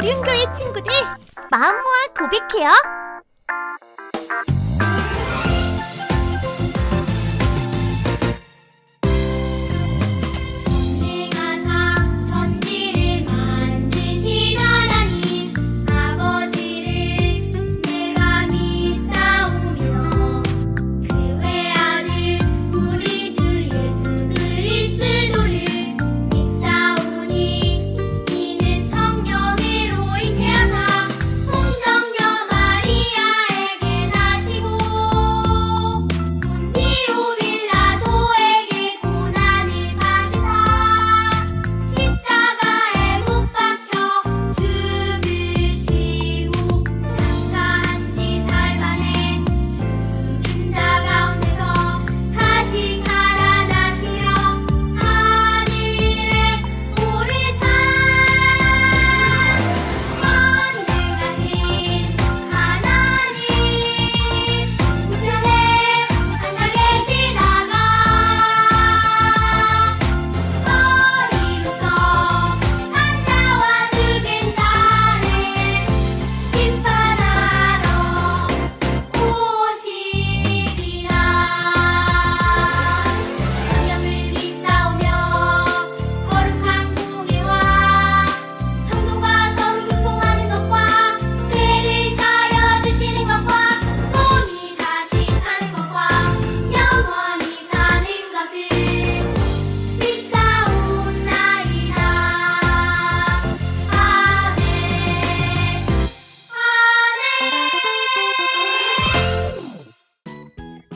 오윤교의 친구들, 마음 모아 고백해요.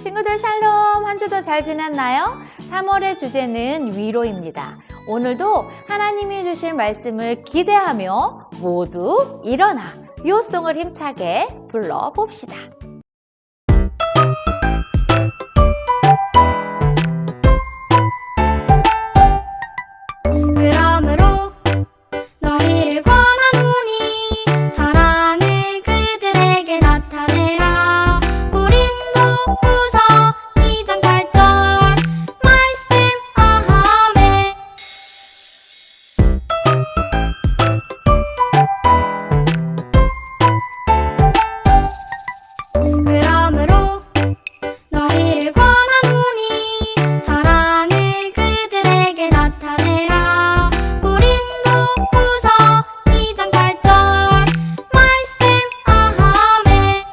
친구들 샬롬, 한 주도 잘 지냈나요? 3월의 주제는 위로입니다. 오늘도 하나님이 주신 말씀을 기대하며 모두 일어나 위로송을 힘차게 불러봅시다. 그러므로 너희를 권하노니 사랑을 그들에게 나타내라. 고린도후서 2장 8절 말씀 아멘. 그러므로 너희를 권하노니 사랑을 그들에게 나타내라. 고린도후서 2장 8절 말씀 아멘.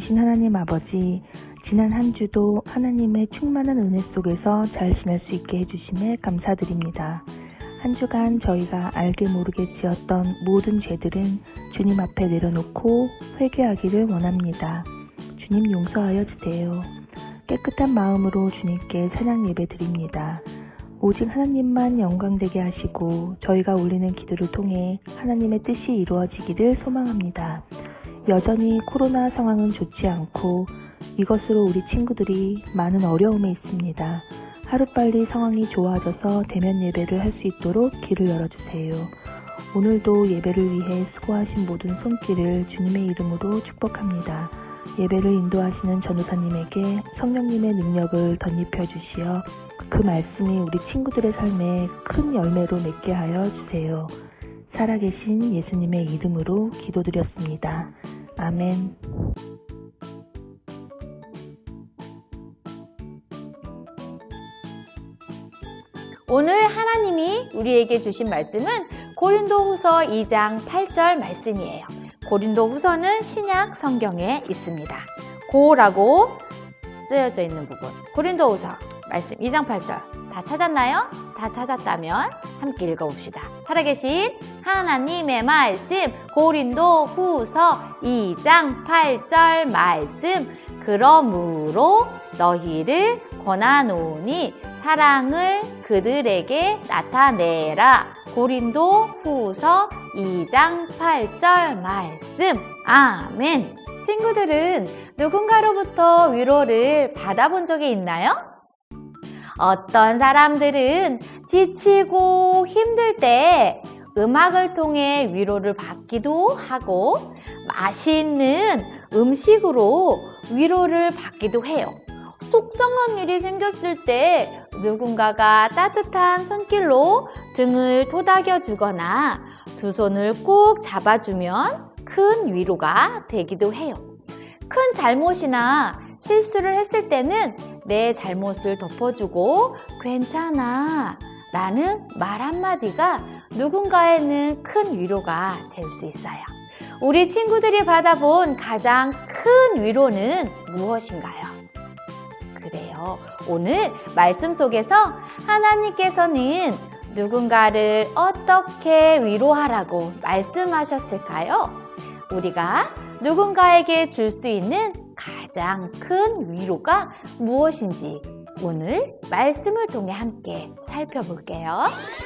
전능하신 하나님 아버지, 지난 한 주도 하나님의 충만한 은혜 속에서 잘 지낼 수 있게 해주심에 감사드립니다. 한 주간 저희가 알게 모르게 지었던 모든 죄들은 주님 앞에 내려놓고 회개하기를 원합니다. 주님 용서하여 주세요. 깨끗한 마음으로 주님께 찬양 예배 드립니다. 오직 하나님만 영광되게 하시고 저희가 올리는 기도를 통해 하나님의 뜻이 이루어지기를 소망합니다. 여전히 코로나 상황은 좋지 않고 이것으로 우리 친구들이 많은 어려움에 있습니다. 하루빨리 상황이 좋아져서 대면 예배를 할 수 있도록 길을 열어주세요. 오늘도 예배를 위해 수고하신 모든 손길을 주님의 이름으로 축복합니다. 예배를 인도하시는 전도사님에게 성령님의 능력을 덧입혀 주시어 그 말씀이 우리 친구들의 삶에 큰 열매로 맺게 하여 주세요. 살아계신 예수님의 이름으로 기도드렸습니다. 아멘. 오늘 하나님이 우리에게 주신 말씀은 고린도후서 2장 8절 말씀이에요. 고린도후서는 신약 성경에 있습니다. 고라고 쓰여져 있는 부분. 고린도후서 말씀 2장 8절 다 찾았나요? 다 찾았다면 함께 읽어봅시다. 살아계신 하나님의 말씀 고린도후서 2장 8절 말씀. 그러므로 너희를 권하노니 사랑을 그들에게 나타내라. 고린도후서 2장 8절 말씀. 아멘. 친구들은 누군가로부터 위로를 받아본 적이 있나요? 어떤 사람들은 지치고 힘들 때 음악을 통해 위로를 받기도 하고 맛있는 음식으로 위로를 받기도 해요. 속상한 일이 생겼을 때 누군가가 따뜻한 손길로 등을 토닥여 주거나 두 손을 꼭 잡아주면 큰 위로가 되기도 해요. 큰 잘못이나 실수를 했을 때는 내 잘못을 덮어주고 괜찮아 라는 말 한마디가 누군가에는 큰 위로가 될 수 있어요. 우리 친구들이 받아본 가장 큰 위로는 무엇인가요? 그래요. 오늘 말씀 속에서 하나님께서는 누군가를 어떻게 위로하라고 말씀하셨을까요? 우리가 누군가에게 줄 수 있는 가장 큰 위로가 무엇인지 오늘 말씀을 통해 함께 살펴볼게요.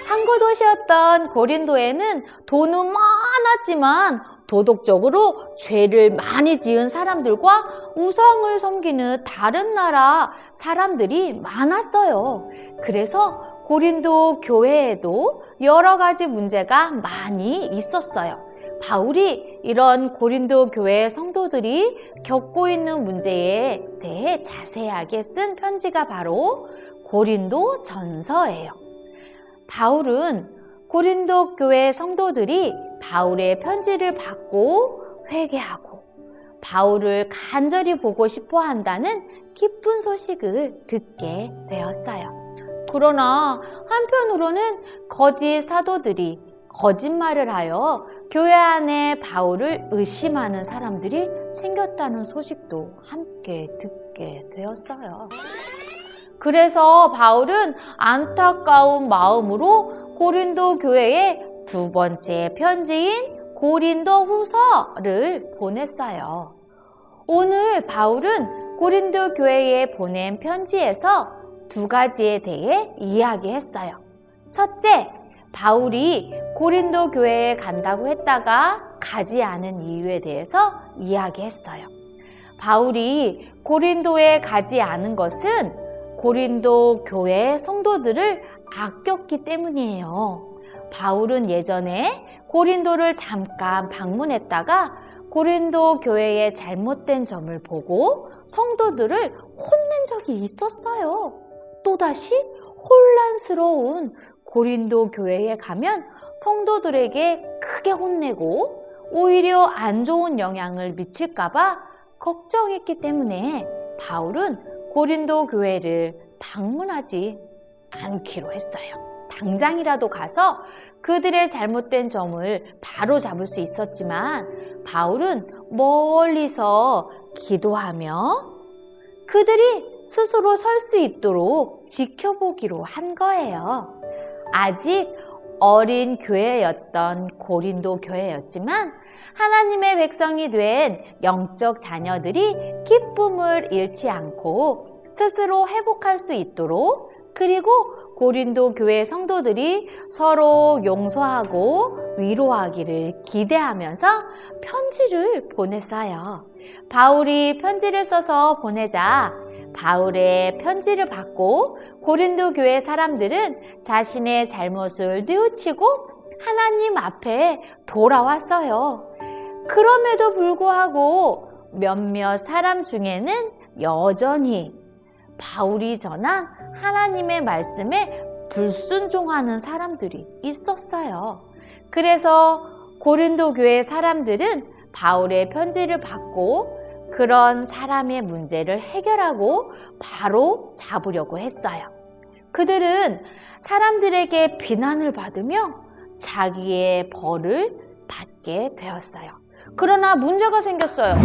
항구 도시였던 고린도에는 돈은 많았지만 도덕적으로 죄를 많이 지은 사람들과 우상을 섬기는 다른 나라 사람들이 많았어요. 그래서 고린도 교회에도 여러 가지 문제가 많이 있었어요. 바울이 이런 고린도 교회 성도들이 겪고 있는 문제에 대해 자세하게 쓴 편지가 바로 고린도 전서예요. 바울은 고린도 교회 성도들이 바울의 편지를 받고 회개하고 바울을 간절히 보고 싶어 한다는 기쁜 소식을 듣게 되었어요. 그러나 한편으로는 거짓 사도들이 거짓말을 하여 교회 안에 바울을 의심하는 사람들이 생겼다는 소식도 함께 듣게 되었어요. 그래서 바울은 안타까운 마음으로 고린도 교회에 두 번째 편지인 고린도후서를 보냈어요. 오늘 바울은 고린도 교회에 보낸 편지에서 두 가지에 대해 이야기했어요. 첫째, 바울이 고린도 교회에 간다고 했다가 가지 않은 이유에 대해서 이야기했어요. 바울이 고린도에 가지 않은 것은 고린도 교회 성도들을 아꼈기 때문이에요. 바울은 예전에 고린도를 잠깐 방문했다가 고린도 교회의 잘못된 점을 보고 성도들을 혼낸 적이 있었어요. 또다시 혼란스러운 고린도 교회에 가면 성도들에게 크게 혼내고 오히려 안 좋은 영향을 미칠까 봐 걱정했기 때문에 바울은 고린도 교회를 방문하지 않기로 했어요. 당장이라도 가서 그들의 잘못된 점을 바로 잡을 수 있었지만 바울은 멀리서 기도하며 그들이 스스로 설 수 있도록 지켜보기로 한 거예요. 아직 어린 교회였던 고린도 교회였지만 하나님의 백성이 된 영적 자녀들이 기쁨을 잃지 않고 스스로 회복할 수 있도록, 그리고 고린도 교회 성도들이 서로 용서하고 위로하기를 기대하면서 편지를 보냈어요. 바울이 편지를 써서 보내자 바울의 편지를 받고 고린도 교회 사람들은 자신의 잘못을 뉘우치고 하나님 앞에 돌아왔어요. 그럼에도 불구하고 몇몇 사람 중에는 여전히 바울이 전한 하나님의 말씀에 불순종하는 사람들이 있었어요. 그래서 고린도 교회 사람들은 바울의 편지를 받고 그런 사람의 문제를 해결하고 바로 잡으려고 했어요. 그들은 사람들에게 비난을 받으며 자기의 벌을 받게 되었어요. 그러나 문제가 생겼어요.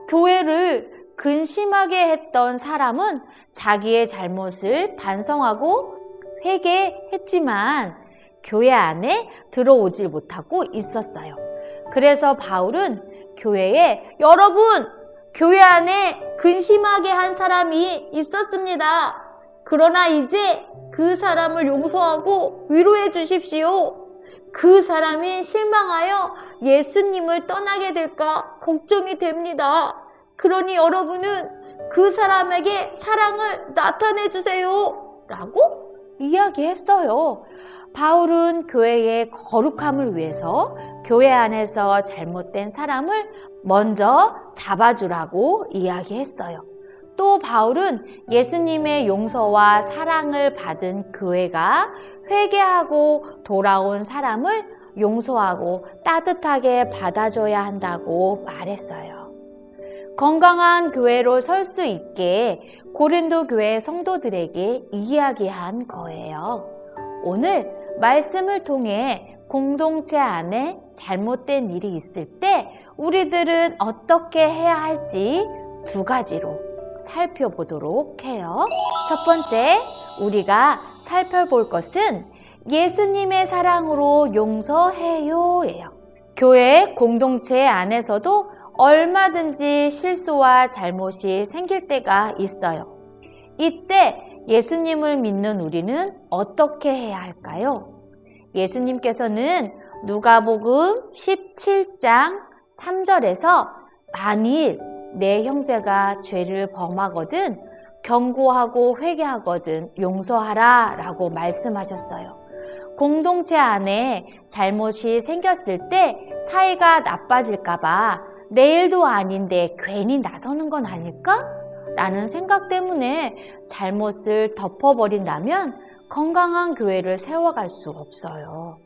교회를 근심하게 했던 사람은 자기의 잘못을 반성하고 회개했지만 교회 안에 들어오질 못하고 있었어요. 그래서 바울은 교회에 여러분, 교회 안에 근심하게 한 사람이 있었습니다. 그러나 이제 그 사람을 용서하고 위로해 주십시오. 그 사람이 실망하여 예수님을 떠나게 될까 걱정이 됩니다. 그러니 여러분은 그 사람에게 사랑을 나타내 주세요. 라고 이야기했어요. 바울은 교회의 거룩함을 위해서 교회 안에서 잘못된 사람을 먼저 잡아주라고 이야기했어요. 또 바울은 예수님의 용서와 사랑을 받은 교회가 회개하고 돌아온 사람을 용서하고 따뜻하게 받아줘야 한다고 말했어요. 건강한 교회로 설 수 있게 고린도 교회 성도들에게 이야기한 거예요. 오늘 말씀을 통해 공동체 안에 잘못된 일이 있을 때 우리들은 어떻게 해야 할지 두 가지로 살펴보도록 해요. 첫 번째, 우리가 살펴볼 것은 예수님의 사랑으로 용서해요예요. 교회 공동체 안에서도 얼마든지 실수와 잘못이 생길 때가 있어요. 이때 예수님을 믿는 우리는 어떻게 해야 할까요? 예수님께서는 누가복음 17장 3절에서 만일 내 형제가 죄를 범하거든 경고하고 회개하거든 용서하라 라고 말씀하셨어요. 공동체 안에 잘못이 생겼을 때 사이가 나빠질까 봐 내일도 아닌데 괜히 나서는 건 아닐까? 라는 생각 때문에 잘못을 덮어버린다면 건강한 교회를 세워갈 수 없어요.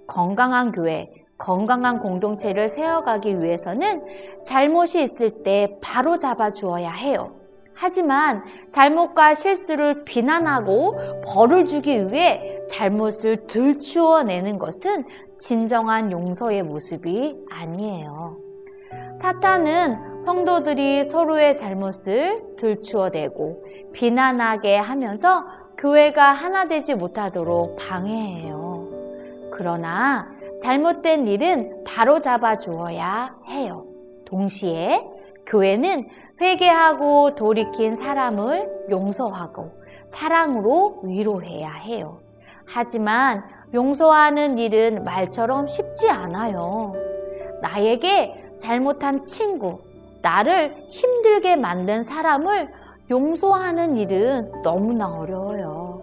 건강한 교회, 건강한 공동체를 세워가기 위해서는 잘못이 있을 때 바로 잡아주어야 해요. 하지만 잘못과 실수를 비난하고 벌을 주기 위해 잘못을 들추어내는 것은 진정한 용서의 모습이 아니에요. 사탄은 성도들이 서로의 잘못을 들추어대고 비난하게 하면서 교회가 하나 되지 못하도록 방해해요. 그러나 잘못된 일은 바로 잡아주어야 해요. 동시에 교회는 회개하고 돌이킨 사람을 용서하고 사랑으로 위로해야 해요. 하지만 용서하는 일은 말처럼 쉽지 않아요. 나에게 잘못한 친구, 나를 힘들게 만든 사람을 용서하는 일은 너무나 어려워요.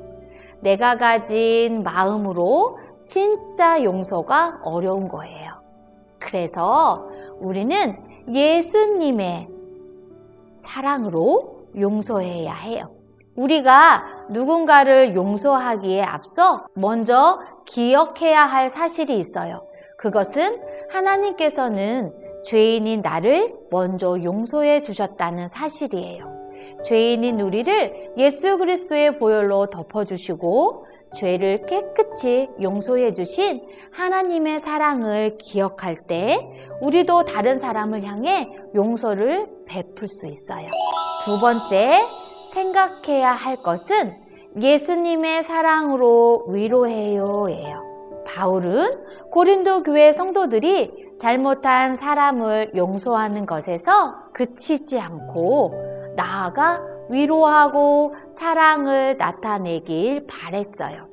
내가 가진 마음으로 진짜 용서가 어려운 거예요. 그래서 우리는 예수님의 사랑으로 용서해야 해요. 우리가 누군가를 용서하기에 앞서 먼저 기억해야 할 사실이 있어요. 그것은 하나님께서는 죄인인 나를 먼저 용서해 주셨다는 사실이에요. 죄인인 우리를 예수 그리스도의 보혈로 덮어주시고 죄를 깨끗이 용서해 주신 하나님의 사랑을 기억할 때 우리도 다른 사람을 향해 용서를 베풀 수 있어요. 두 번째, 생각해야 할 것은 예수님의 사랑으로 위로해요예요. 바울은 고린도 교회 성도들이 잘못한 사람을 용서하는 것에서 그치지 않고 나아가 위로하고 사랑을 나타내길 바랬어요.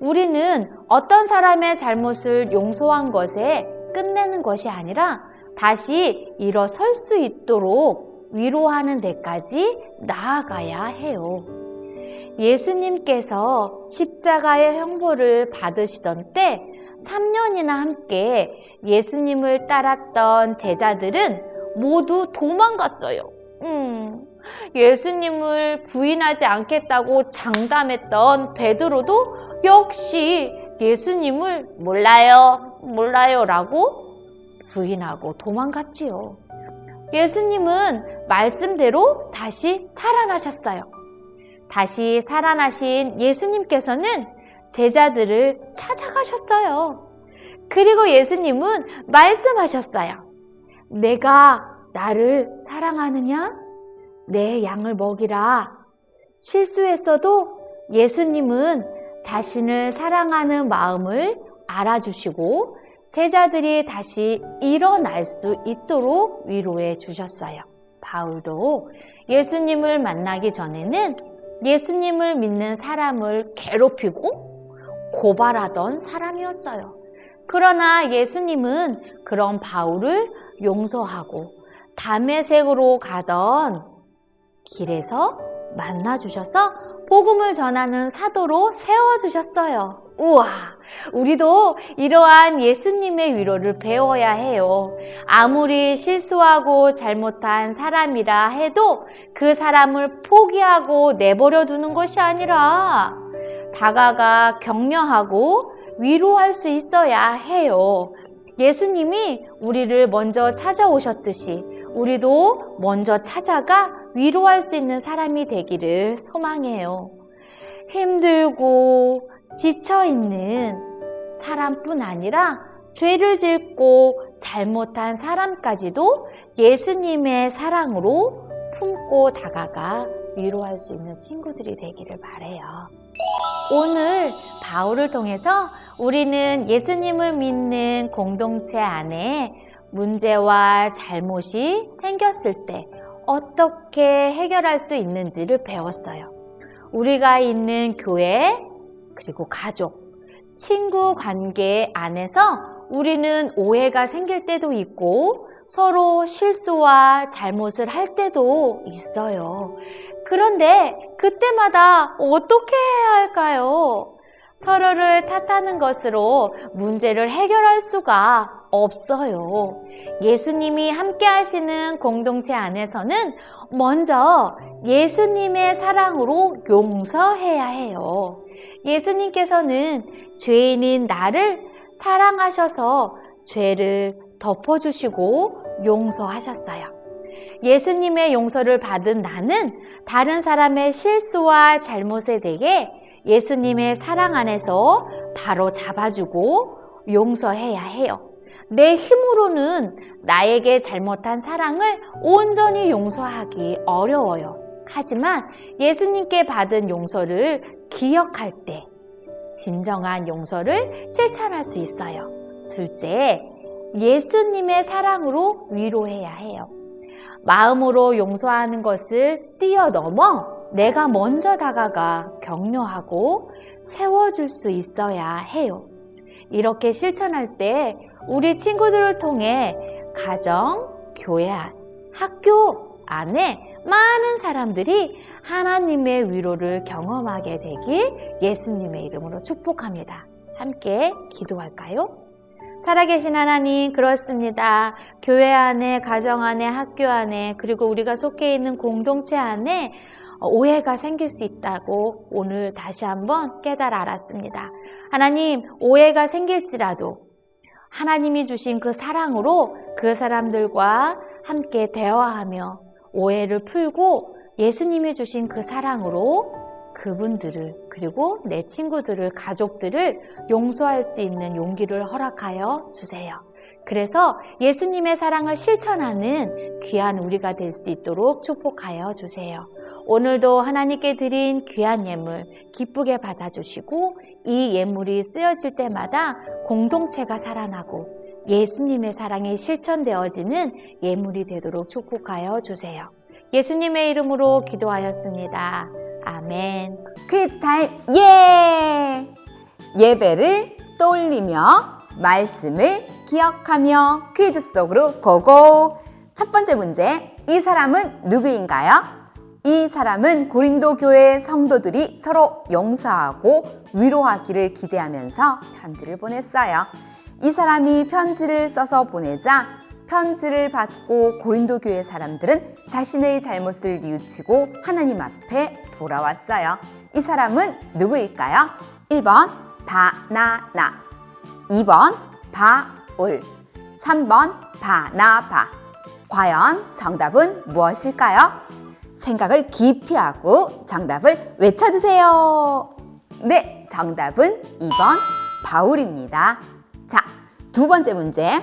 우리는 어떤 사람의 잘못을 용서한 것에 끝내는 것이 아니라 다시 일어설 수 있도록 위로하는 데까지 나아가야 해요. 예수님께서 십자가의 형벌을 받으시던 때 3년이나 함께 예수님을 따랐던 제자들은 모두 도망갔어요. 예수님을 부인하지 않겠다고 장담했던 베드로도 역시 예수님을 몰라요 라고 부인하고 도망갔지요. 예수님은 말씀대로 다시 살아나셨어요. 다시 살아나신 예수님께서는 제자들을 찾아가셨어요. 그리고 예수님은 말씀하셨어요. 내가 나를 사랑하느냐? 내 양을 먹이라. 실수했어도 예수님은 자신을 사랑하는 마음을 알아주시고 제자들이 다시 일어날 수 있도록 위로해 주셨어요. 바울도 예수님을 만나기 전에는 예수님을 믿는 사람을 괴롭히고 고발하던 사람이었어요. 그러나 예수님은 그런 바울을 용서하고 다메섹으로 가던 길에서 만나주셔서 복음을 전하는 사도로 세워주셨어요. 우와, 우리도 이러한 예수님의 위로를 배워야 해요. 아무리 실수하고 잘못한 사람이라 해도 그 사람을 포기하고 내버려 두는 것이 아니라 다가가 격려하고 위로할 수 있어야 해요. 예수님이 우리를 먼저 찾아오셨듯이 우리도 먼저 찾아가 위로할 수 있는 사람이 되기를 소망해요. 힘들고 지쳐있는 사람뿐 아니라 죄를 짓고 잘못한 사람까지도 예수님의 사랑으로 품고 다가가 위로할 수 있는 친구들이 되기를 바라요. 오늘 바울을 통해서 우리는 예수님을 믿는 공동체 안에 문제와 잘못이 생겼을 때 어떻게 해결할 수 있는지를 배웠어요. 우리가 있는 교회, 그리고 가족, 친구 관계 안에서 우리는 오해가 생길 때도 있고 서로 실수와 잘못을 할 때도 있어요. 그런데 그때마다 어떻게 해야 할까요? 서로를 탓하는 것으로 문제를 해결할 수가 없어요. 예수님이 함께 하시는 공동체 안에서는 먼저 예수님의 사랑으로 용서해야 해요. 예수님께서는 죄인인 나를 사랑하셔서 죄를 덮어주시고 용서하셨어요. 예수님의 용서를 받은 나는 다른 사람의 실수와 잘못에 대해 예수님의 사랑 안에서 바로 잡아주고 용서해야 해요. 내 힘으로는 나에게 잘못한 사랑을 온전히 용서하기 어려워요. 하지만 예수님께 받은 용서를 기억할 때 진정한 용서를 실천할 수 있어요. 둘째, 예수님의 사랑으로 위로해야 해요. 마음으로 용서하는 것을 뛰어넘어 내가 먼저 다가가 격려하고 세워줄 수 있어야 해요. 이렇게 실천할 때 우리 친구들을 통해 가정, 교회, 학교 안에 많은 사람들이 하나님의 위로를 경험하게 되길 예수님의 이름으로 축복합니다. 함께 기도할까요? 살아계신 하나님, 그렇습니다. 교회 안에, 가정 안에, 학교 안에, 그리고 우리가 속해 있는 공동체 안에 오해가 생길 수 있다고 오늘 다시 한번 깨달아 알았습니다. 하나님, 오해가 생길지라도 하나님이 주신 그 사랑으로 그 사람들과 함께 대화하며 오해를 풀고 예수님이 주신 그 사랑으로 그분들을, 그리고 내 친구들을, 가족들을 용서할 수 있는 용기를 허락하여 주세요. 그래서 예수님의 사랑을 실천하는 귀한 우리가 될 수 있도록 축복하여 주세요. 오늘도 하나님께 드린 귀한 예물 기쁘게 받아주시고 이 예물이 쓰여질 때마다 공동체가 살아나고 예수님의 사랑이 실천되어지는 예물이 되도록 축복하여 주세요. 예수님의 이름으로 기도하였습니다. 아멘. 퀴즈 타임 예! 예배를 떠올리며 말씀을 기억하며 퀴즈 속으로 고고! 첫 번째 문제, 이 사람은 누구인가요? 이 사람은 고린도 교회 성도들이 서로 용서하고 위로하기를 기대하면서 편지를 보냈어요. 이 사람이 편지를 써서 보내자 편지를 받고 고린도 교회 사람들은 자신의 잘못을 뉘우치고 하나님 앞에 돌아왔어요. 이 사람은 누구일까요? 1번 바나나, 2번 바울, 3번 바나바. 과연 정답은 무엇일까요? 생각을 깊이 하고 정답을 외쳐주세요. 네, 정답은 2번 바울입니다. 자, 두 번째 문제.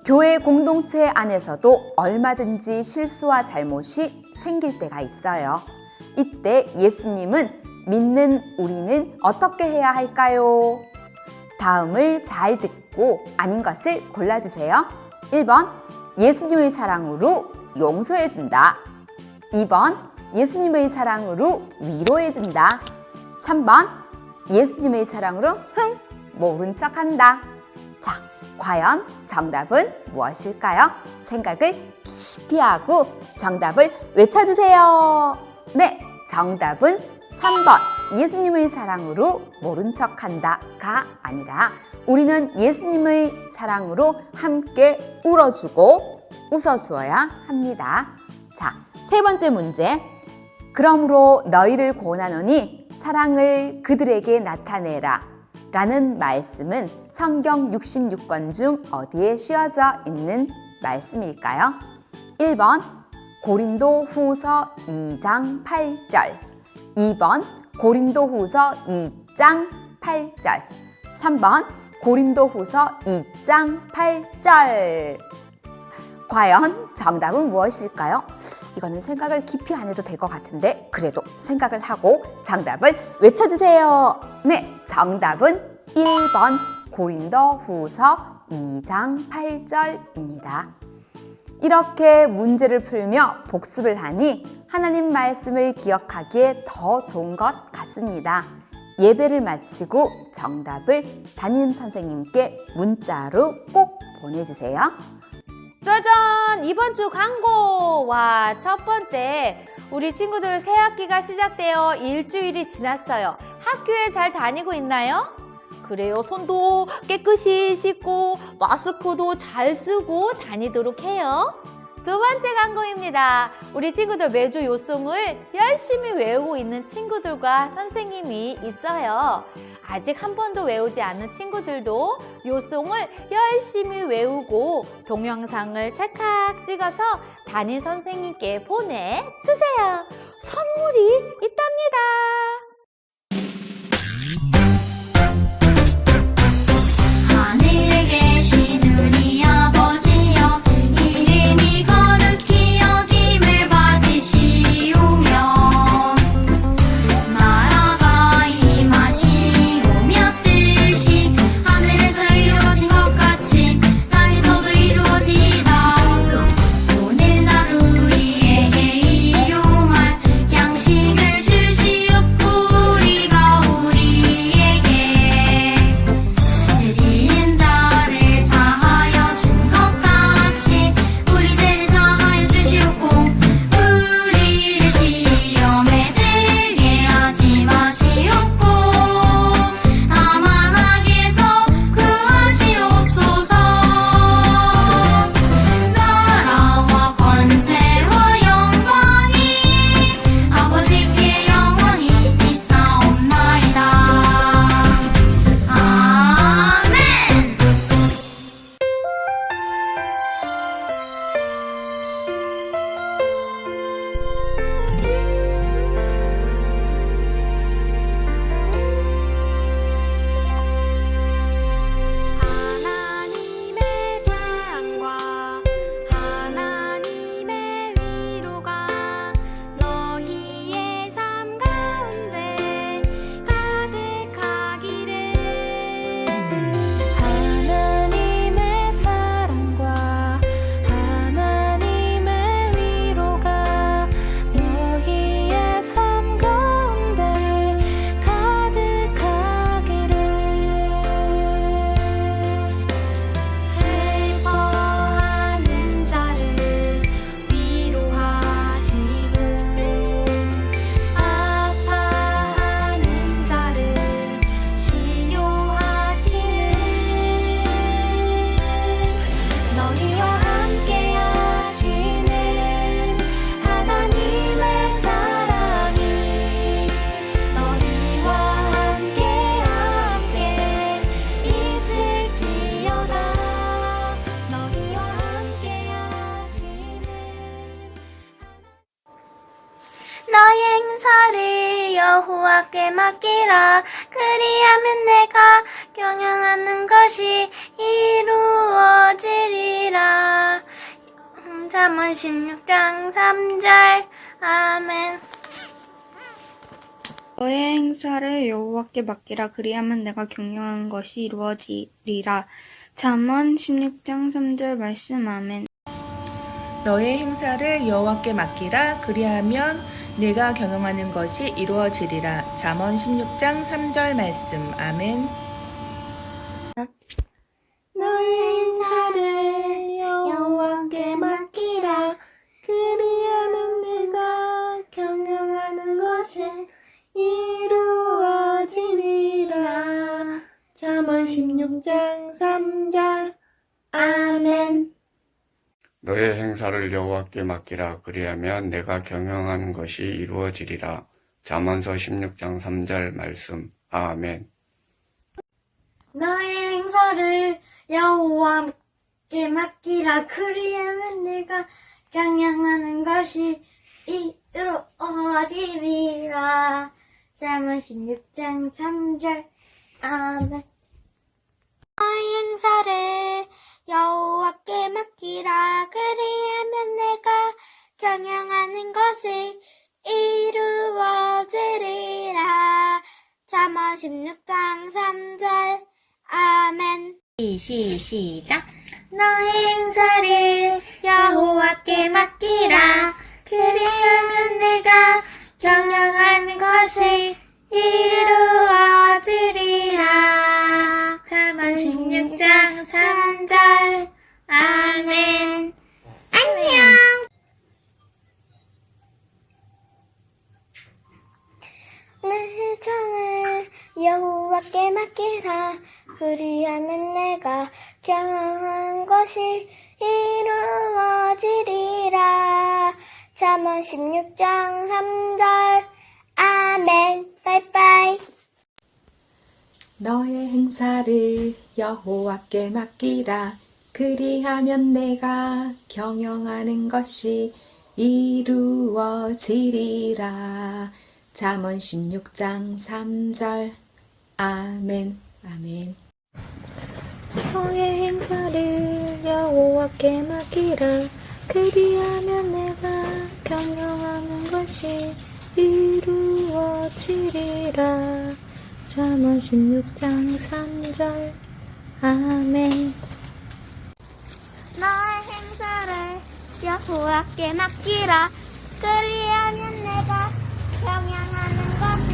교회 공동체 안에서도 얼마든지 실수와 잘못이 생길 때가 있어요. 이때 예수님은 믿는 우리는 어떻게 해야 할까요? 다음을 잘 듣고 아닌 것을 골라주세요. 1번, 예수님의 사랑으로 용서해준다. 2번, 예수님의 사랑으로 위로해준다. 3번, 예수님의 사랑으로 모른 척한다. 자, 과연 정답은 무엇일까요? 생각을 깊이 하고 정답을 외쳐주세요. 네, 정답은 3번, 예수님의 사랑으로 모른 척한다가 아니라 우리는 예수님의 사랑으로 함께 울어주고 웃어주어야 합니다. 자, 세 번째 문제. 그러므로 너희를 권하노니 사랑을 그들에게 나타내라 라는 말씀은 성경 66권 중 어디에 씌워져 있는 말씀일까요? 1번 고린도 후서 2장 8절, 2번 고린도 후서 2장 8절, 3번 고린도 후서 2장 8절. 과연 정답은 무엇일까요? 이거는 생각을 깊이 안 해도 될 것 같은데 그래도 생각을 하고 정답을 외쳐주세요. 네, 정답은 1번 고린도 후서 2장 8절입니다. 이렇게 문제를 풀며 복습을 하니 하나님 말씀을 기억하기에 더 좋은 것 같습니다. 예배를 마치고 정답을 담임 선생님께 문자로 꼭 보내주세요. 짜잔! 이번 주 광고! 와, 첫 번째. 우리 친구들 새 학기가 시작되어 일주일이 지났어요. 학교에 잘 다니고 있나요? 그래요. 손도 깨끗이 씻고 마스크도 잘 쓰고 다니도록 해요. 두 번째 광고입니다. 우리 친구들 매주 요송을 열심히 외우고 있는 친구들과 선생님이 있어요. 아직 한 번도 외우지 않은 친구들도 요송을 열심히 외우고 동영상을 찰칵 찍어서 담임 선생님께 보내주세요. 선물이 있답니다. 하늘에 계신 우리 아버지여, 이름이 거룩히 여김을 받으시오며 나라가 임하시오며 뜻이 하늘에서 이루어진 것 같이 땅에서도 이루어지이다. 오늘 하루 우리에게 일용할 행사를 여호와께 맡기라. 그리하면 내가 경영하는 것이 이루어지리라. 잠언 16장 3절. 아멘. 너의 행사를 여호와께 맡기라. 그리하면 내가 경영한 것이 이루어지리라. 잠언 16장 3절 말씀. 아멘. 너의 행사를 여호와께 맡기라. 그리하면 내가 경영하는 것이 이루어지리라. 잠언 16장 3절 말씀. 아멘. 너의 행사를 여호와께 맡기라. 그리하면 내가 경영하는 것이 이루어지리라. 잠언 16장 3절. 아멘. 너의 행사를 여호와께 맡기라. 그리하면 내가 경영하는 것이 이루어지리라. 잠언서 16장 3절 말씀. 아멘. 너의 행사를 여호와께 맡기라. 그리하면 내가 경영하는 것이 이루어지리라. 잠언 16장 3절. 아멘. 너의 행사를 여호와께 맡기라. 그리하면 내가 경영하는 것이 이루어지리라. 잠언 16장 3절. 아멘. 시작. 너의 행사를 여호와께 맡기라. 그리하면 내가 경영하는 것이 이루어지리라. 잠언 16장 3절. 아멘. 안녕. 내 정을 여호와께 맡기라. 그리하면 내가 경영한 것이 이루어지리라. 잠언 16장 3절. 아멘. 빠이빠이. 너의 행사를 여호와께 맡기라. 그리하면 내가 경영하는 것이 이루어지리라. 잠언 16장 3절. 아멘. 아멘. 너의 행사를 여호와께 맡기라. 그리하면 내가 경영하는 것이 이루어지리라. 잠언 16장 3절. 아멘. 너의 행사를 여호와께 맡기라. 그리하면 내가 경영하는 것이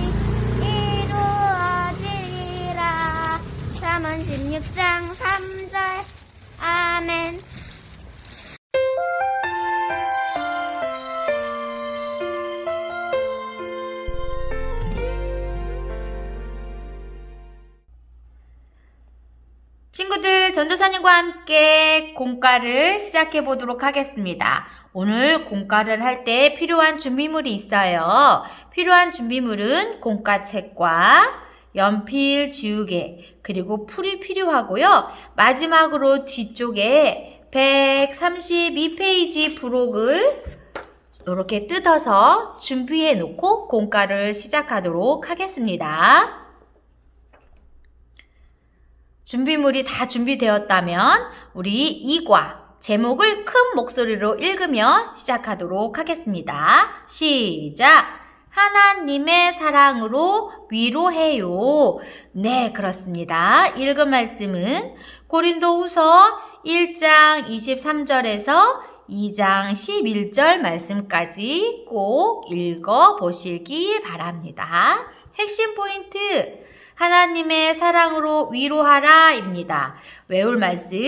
이루어지리라. 잠언 16장 3절. 아멘. 친구들, 전도사님과 함께 공과를 시작해 보도록 하겠습니다. 오늘 공과를 할 때 필요한 준비물이 있어요. 필요한 준비물은 공과책과 연필, 지우개, 그리고 풀이 필요하고요. 마지막으로 뒤쪽에 132페이지 부록을 이렇게 뜯어서 준비해 놓고 공과를 시작하도록 하겠습니다. 준비물이 다 준비되었다면 우리 2과 제목을 큰 목소리로 읽으며 시작하도록 하겠습니다. 시작! 하나님의 사랑으로 위로해요. 네, 그렇습니다. 읽은 말씀은 고린도후서 1장 23절에서 2장 11절 말씀까지 꼭 읽어보시기 바랍니다. 핵심 포인트! 하나님의 사랑으로 위로하라 입니다. 외울 말씀,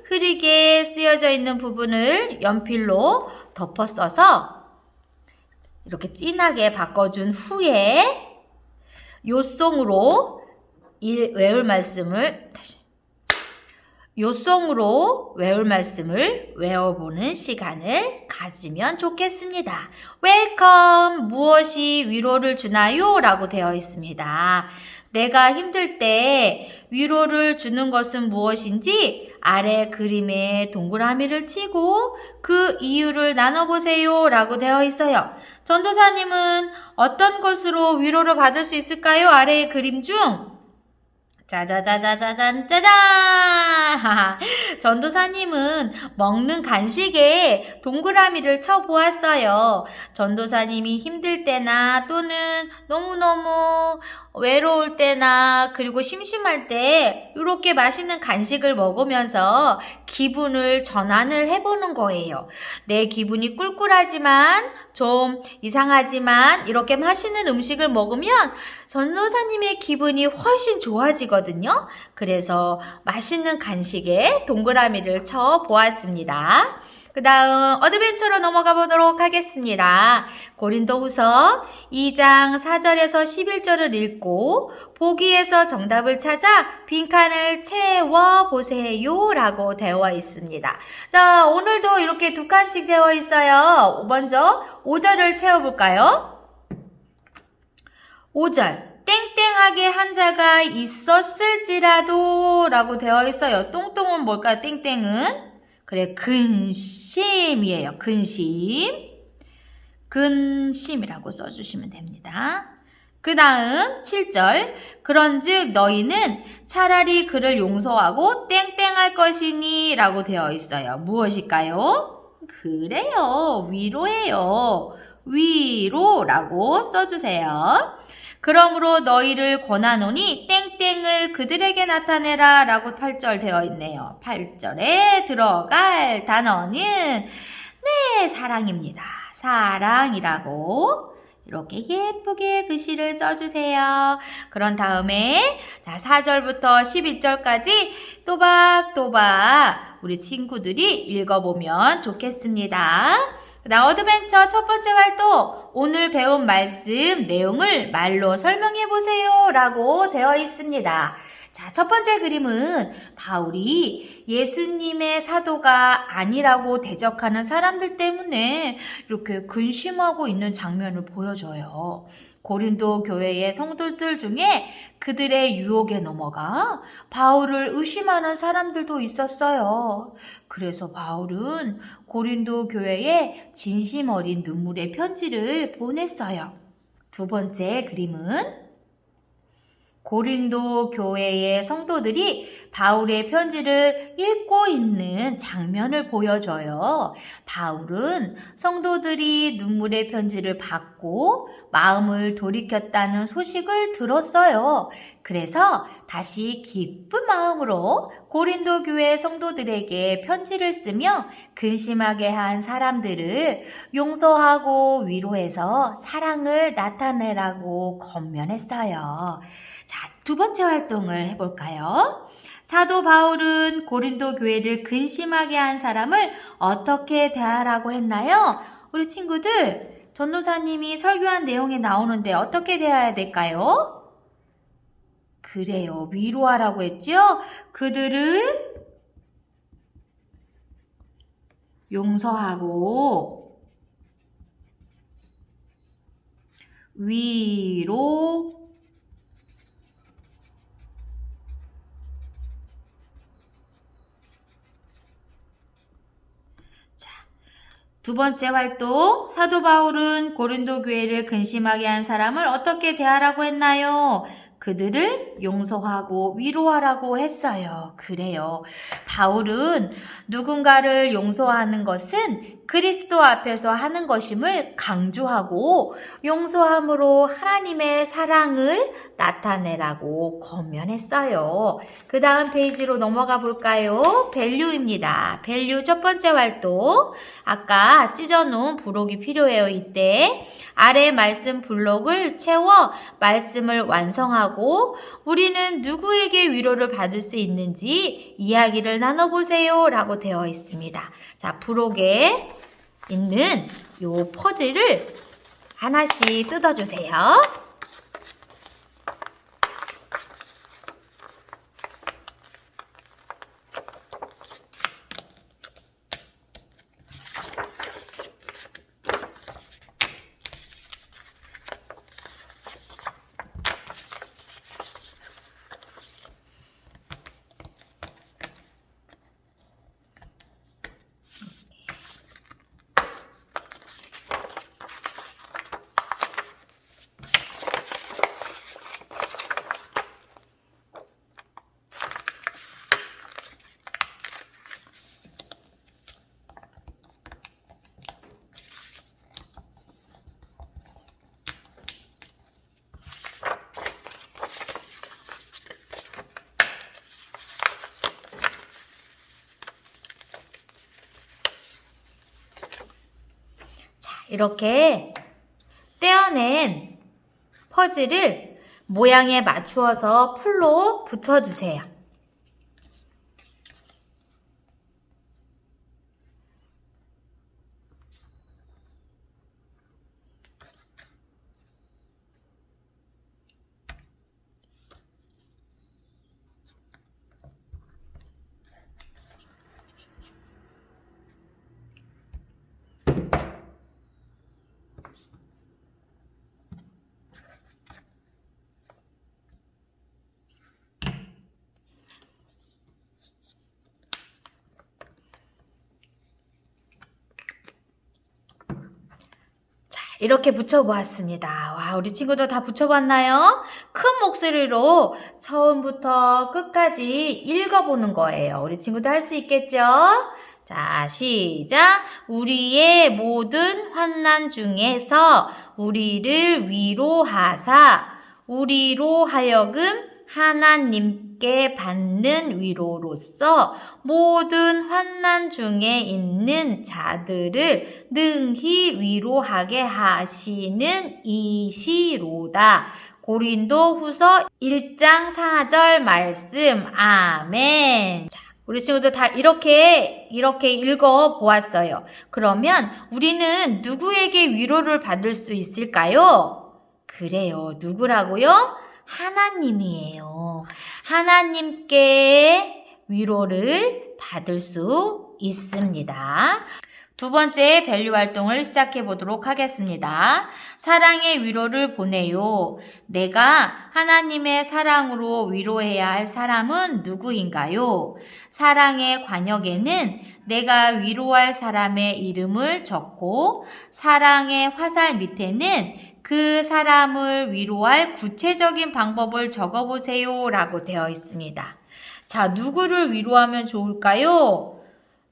흐리게 쓰여져 있는 부분을 연필로 덮어 써서 이렇게 진하게 바꿔준 후에 요송으로 외울 말씀을 외워보는 시간을 가지면 좋겠습니다. 웰컴, 무엇이 위로를 주나요? 라고 되어 있습니다. 내가 힘들 때 위로를 주는 것은 무엇인지 아래 그림에 동그라미를 치고 그 이유를 나눠보세요 라고 되어 있어요. 전도사님은 어떤 것으로 위로를 받을 수 있을까요? 아래의 그림 중 짜자자자자잔 짜잔 전도사님은 먹는 간식에 동그라미를 쳐보았어요. 전도사님이 힘들 때나 또는 너무너무 외로울 때나 그리고 심심할 때 이렇게 맛있는 간식을 먹으면서 기분을 전환을 해보는 거예요. 내 기분이 꿀꿀하지만 좀 이상하지만 이렇게 맛있는 음식을 먹으면 전도사님의 기분이 훨씬 좋아지거든요. 그래서 맛있는 간식에 동그라미를 쳐 보았습니다. 그 다음 어드벤처로 넘어가 보도록 하겠습니다. 고린도후서 2장 4절에서 11절을 읽고 보기에서 정답을 찾아 빈칸을 채워보세요 라고 되어 있습니다. 자, 오늘도 이렇게 2칸씩 되어 있어요. 먼저 5절을 채워볼까요? 5절 땡땡하게 한 자가 있었을지라도 라고 되어 있어요. 똥똥은 뭘까요? 땡땡은? 그래, 근심이에요. 근심이라고 써주시면 됩니다. 그 다음 7절 그런즉 너희는 차라리 그를 용서하고 땡땡할 것이니 라고 되어 있어요. 무엇일까요? 그래요. 위로예요. 위로라고 써주세요. 그러므로 너희를 권하노니 땡땡을 그들에게 나타내라 라고 8절 되어 있네요. 8절에 들어갈 단어는 네, 사랑입니다. 사랑이라고 이렇게 예쁘게 글씨를 써주세요. 그런 다음에 4절부터 12절까지 또박또박 우리 친구들이 읽어보면 좋겠습니다. 어드벤처 첫 번째 활동, 오늘 배운 말씀 내용을 말로 설명해 보세요 라고 되어 있습니다. 자, 첫 번째 그림은 바울이 예수님의 사도가 아니라고 대적하는 사람들 때문에 이렇게 근심하고 있는 장면을 보여줘요. 고린도 교회의 성도들 중에 그들의 유혹에 넘어가 바울을 의심하는 사람들도 있었어요. 그래서 바울은 고린도 교회에 진심 어린 눈물의 편지를 보냈어요. 두 번째 그림은 고린도 교회의 성도들이 바울의 편지를 읽고 있는 장면을 보여줘요. 바울은 성도들이 눈물의 편지를 받고 마음을 돌이켰다는 소식을 들었어요. 그래서 다시 기쁜 마음으로 고린도 교회 성도들에게 편지를 쓰며 근심하게 한 사람들을 용서하고 위로해서 사랑을 나타내라고 권면했어요. 자, 두 번째 활동을 해볼까요? 사도 바울은 고린도 교회를 근심하게 한 사람을 어떻게 대하라고 했나요? 우리 친구들, 전도사님이 설교한 내용에 나오는데 어떻게 대해야 될까요? 그래요. 위로하라고 했죠? 그들을 용서하고 위로 두 번째 활동, 사도 바울은 고린도 교회를 근심하게 한 사람을 어떻게 대하라고 했나요? 그들을 용서하고 위로하라고 했어요. 그래요. 바울은 누군가를 용서하는 것은 그리스도 앞에서 하는 것임을 강조하고 용서함으로 하나님의 사랑을 나타내라고 권면했어요. 그 다음 페이지로 넘어가 볼까요? 밸류입니다. 밸류 첫 번째 활동. 아까 찢어놓은 부록이 필요해요. 이때 아래 말씀 블록을 채워 말씀을 완성하고 우리는 누구에게 위로를 받을 수 있는지 이야기를 나눠보세요 라고 되어 있습니다. 자, 부록에 있는 요 퍼즐을 하나씩 뜯어주세요. 이렇게 떼어낸 퍼즐을 모양에 맞추어서 풀로 붙여주세요. 이렇게 붙여보았습니다. 와, 우리 친구들 다 붙여봤나요? 큰 목소리로 처음부터 끝까지 읽어보는 거예요. 우리 친구들 할 수 있겠죠? 자, 시작! 우리의 모든 환난 중에서 우리를 위로하사 우리로 하여금 하나님께 받는 위로로서 모든 환난 중에 있는 자들을 능히 위로하게 하시는 이시로다. 고린도 후서 1장 4절 말씀. 아멘. 자, 우리 친구들 다 이렇게 읽어 보았어요. 그러면 우리는 누구에게 위로를 받을 수 있을까요? 그래요. 누구라고요? 하나님이에요. 하나님께 위로를 받을 수 있습니다. 두 번째 밸류 활동을 시작해 보도록 하겠습니다. 사랑의 위로를 보내요. 내가 하나님의 사랑으로 위로해야 할 사람은 누구인가요? 사랑의 관역에는 내가 위로할 사람의 이름을 적고 사랑의 화살 밑에는 그 사람을 위로할 구체적인 방법을 적어보세요 라고 되어 있습니다. 자, 누구를 위로하면 좋을까요?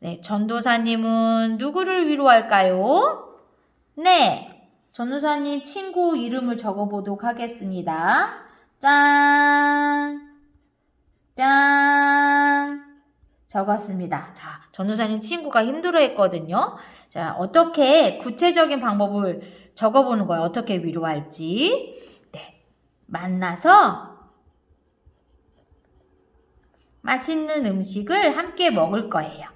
네, 전도사님은 누구를 위로할까요? 네, 전도사님 친구 이름을 적어보도록 하겠습니다. 짠! 짠! 적었습니다. 자, 전도사님 친구가 힘들어했거든요. 자, 어떻게 구체적인 방법을 적어보는 거예요. 어떻게 위로할지. 네, 만나서 맛있는 음식을 함께 먹을 거예요.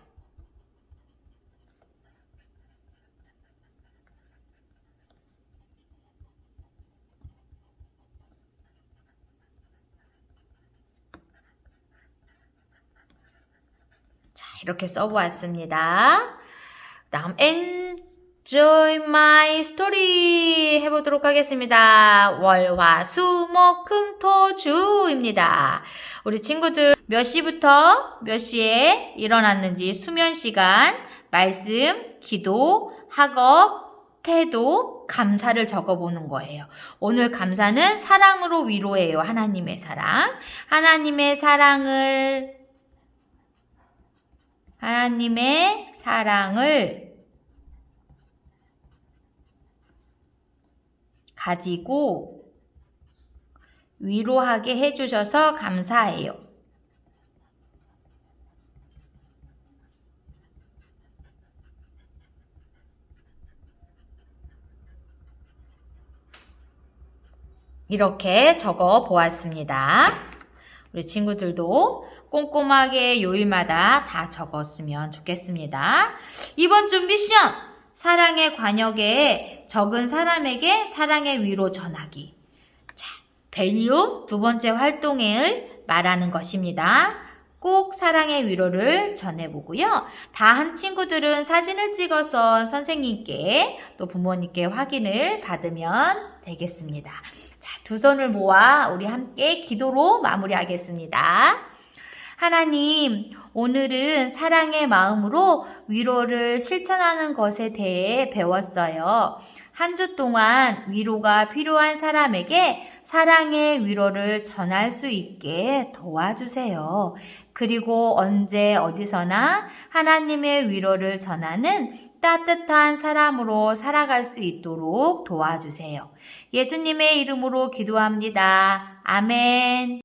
자, 이렇게 써보았습니다. 다음 Enjoy my story 해보도록 하겠습니다. 월, 화, 수, 목, 금, 토, 주입니다. 우리 친구들 몇 시부터 몇 시에 일어났는지 수면 시간, 말씀, 기도, 학업, 태도, 감사를 적어보는 거예요. 오늘 감사는 사랑으로 위로해요. 하나님의 사랑. 하나님의 사랑을 가지고 위로하게 해주셔서 감사해요. 이렇게 적어 보았습니다. 우리 친구들도 꼼꼼하게 요일마다 다 적었으면 좋겠습니다. 이번 주 미션! 사랑의 관역에 적은 사람에게 사랑의 위로 전하기. 자, 밸류 두 번째 활동을 말하는 것입니다. 꼭 사랑의 위로를 전해보고요. 다 한 친구들은 사진을 찍어서 선생님께 또 부모님께 확인을 받으면 되겠습니다. 자, 두 손을 모아 우리 함께 기도로 마무리하겠습니다. 하나님, 오늘은 사랑의 마음으로 위로를 실천하는 것에 대해 배웠어요. 한 주 동안 위로가 필요한 사람에게 사랑의 위로를 전할 수 있게 도와주세요. 그리고 언제 어디서나 하나님의 위로를 전하는 따뜻한 사람으로 살아갈 수 있도록 도와주세요. 예수님의 이름으로 기도합니다. 아멘.